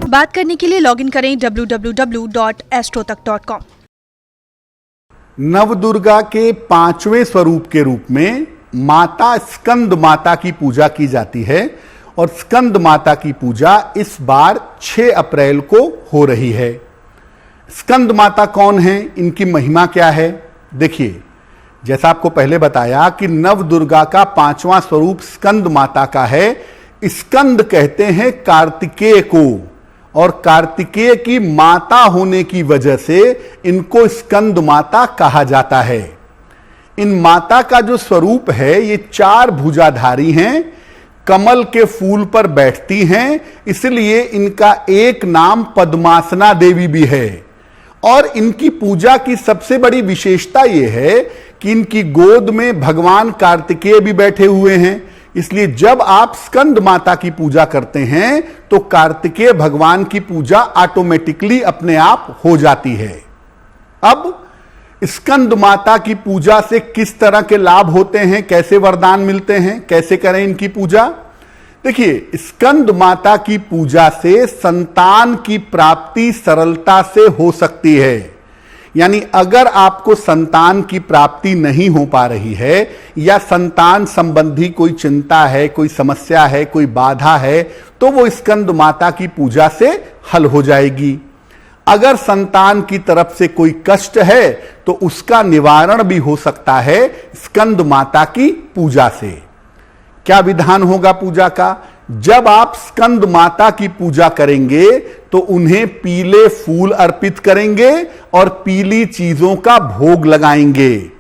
बात करने के लिए लॉगिन करें www.astrotak.com। नवदुर्गा के 5वें स्वरूप के रूप में माता स्कंद माता की पूजा की जाती है और स्कंद माता की पूजा इस बार 6 अप्रैल को हो रही है। स्कंद माता कौन है, इनकी महिमा क्या है? देखिए, जैसा आपको पहले बताया कि नवदुर्गा का 5वां स्वरूप स्कंद माता का है। स्कंद कहते हैं कार्तिकेय को, और कार्तिकेय की माता होने की वजह से इनको स्कंद माता कहा जाता है। इन माता का जो स्वरूप है, ये 4 भुजाधारी हैं, कमल के फूल पर बैठती हैं, इसलिए इनका एक नाम पद्मासना देवी भी है। और इनकी पूजा की सबसे बड़ी विशेषता यह है कि इनकी गोद में भगवान कार्तिकेय भी बैठे हुए हैं, इसलिए जब आप स्कंद माता की पूजा करते हैं तो कार्तिकेय भगवान की पूजा ऑटोमेटिकली अपने आप हो जाती है। अब स्कंद माता की पूजा से किस तरह के लाभ होते हैं, कैसे वरदान मिलते हैं, कैसे करें इनकी पूजा? देखिए, स्कंद माता की पूजा से संतान की प्राप्ति सरलता से हो सकती है। यानी अगर आपको संतान की प्राप्ति नहीं हो पा रही है या संतान संबंधी कोई चिंता है, कोई समस्या है, कोई बाधा है, तो वो स्कंद माता की पूजा से हल हो जाएगी। अगर संतान की तरफ से कोई कष्ट है तो उसका निवारण भी हो सकता है स्कंद माता की पूजा से। क्या विधान होगा पूजा का? जब आप स्कंद माता की पूजा करेंगे तो उन्हें पीले फूल अर्पित करेंगे और पीली चीजों का भोग लगाएंगे।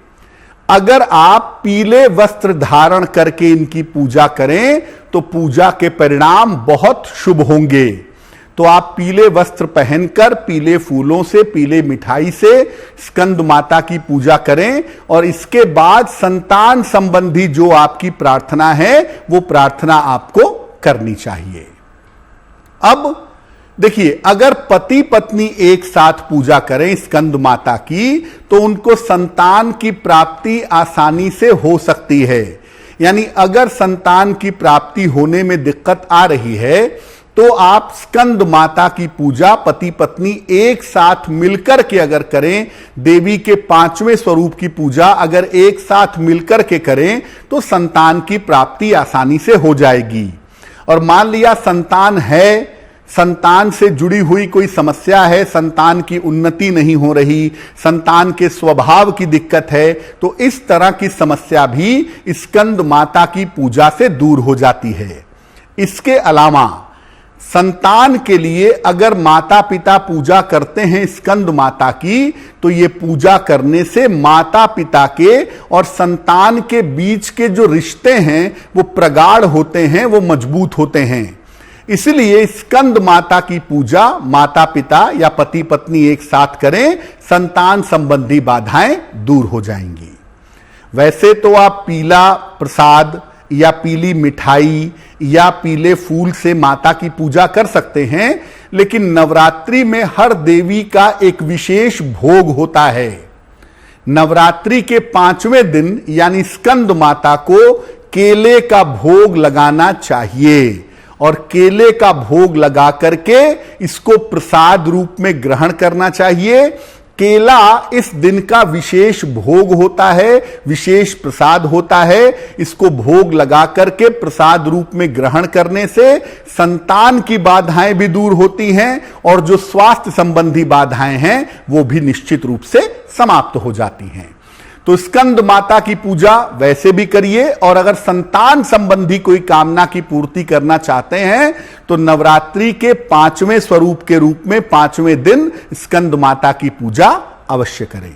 अगर आप पीले वस्त्र धारण करके इनकी पूजा करें तो पूजा के परिणाम बहुत शुभ होंगे। तो आप पीले वस्त्र पहनकर, पीले फूलों से, पीले मिठाई से स्कंद माता की पूजा करें और इसके बाद संतान संबंधी जो आपकी प्रार्थना है वो प्रार्थना आपको करनी चाहिए। अब देखिए, अगर पति पत्नी एक साथ पूजा करें स्कंद माता की तो उनको संतान की प्राप्ति आसानी से हो सकती है। यानी अगर संतान की प्राप्ति होने में दिक्कत आ रही है तो आप स्कंद माता की पूजा पति पत्नी एक साथ मिलकर के अगर करें, देवी के 5वें स्वरूप की पूजा अगर एक साथ मिलकर के करें तो संतान की प्राप्ति आसानी से हो जाएगी। और मान लिया संतान है, संतान से जुड़ी हुई कोई समस्या है, संतान की उन्नति नहीं हो रही, संतान के स्वभाव की दिक्कत है, तो इस तरह की समस्या भी स्कंद माता की पूजा से दूर हो जाती है। इसके अलावा संतान के लिए अगर माता पिता पूजा करते हैं स्कंद माता की तो ये पूजा करने से माता पिता के और संतान के बीच के जो रिश्ते हैं वो प्रगाढ़ होते हैं, वो मजबूत होते हैं। इसलिए स्कंद माता की पूजा माता पिता या पति पत्नी एक साथ करें, संतान संबंधी बाधाएं दूर हो जाएंगी। वैसे तो आप पीला प्रसाद या पीली मिठाई या पीले फूल से माता की पूजा कर सकते हैं, लेकिन नवरात्रि में हर देवी का एक विशेष भोग होता है। नवरात्रि के 5वें दिन यानी स्कंद माता को केले का भोग लगाना चाहिए और केले का भोग लगा करके इसको प्रसाद रूप में ग्रहण करना चाहिए। केला इस दिन का विशेष भोग होता है, विशेष प्रसाद होता है। इसको भोग लगा करके प्रसाद रूप में ग्रहण करने से संतान की बाधाएं भी दूर होती हैं और जो स्वास्थ्य संबंधी बाधाएं हैं वो भी निश्चित रूप से समाप्त हो जाती हैं। तो स्कंद माता की पूजा वैसे भी करिए, और अगर संतान संबंधी कोई कामना की पूर्ति करना चाहते हैं तो नवरात्रि के 5वें स्वरूप के रूप में 5वें दिन स्कंद माता की पूजा अवश्य करें।